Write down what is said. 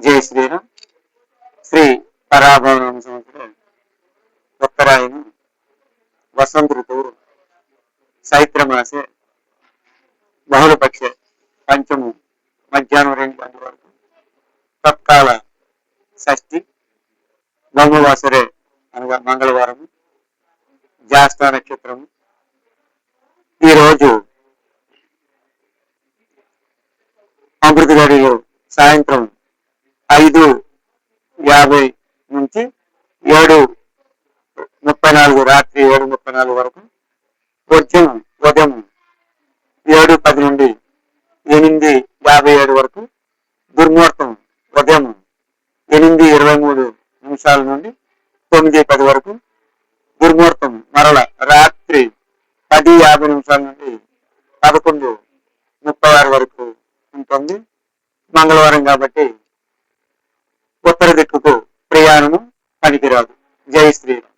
జై శ్రీరామ్. శ్రీ పరాభవనామ సంవత్సరం ఉత్తరాయణ వసంత ఋతువు చైత్రమాసే బహుళపక్షే పంచము మధ్యాహ్నం 2 గంటల వరకు తత్కాల షష్ఠి బహువాసరే అనగా మంగళవారం జ్యేష్ఠ నక్షత్రము. ఈరోజు అమృత గడిలో సాయంత్రం 5:50 నుంచి 7:34 రాత్రి 7:34 వరకు, ఉదయం 7:10 నుండి 8:57 వరకు, దుర్ముహూర్తం ఉదయం 8:23 నుండి 9:10 వరకు, దుర్ముహూర్తం మరల రాత్రి 10:50 నుండి 11:36 వరకు ఉంటుంది. మంగళవారం కాబట్టి ఉత్తర దిక్కుకు ప్రయాణము పనికిరాదు. జై శ్రీరామ్.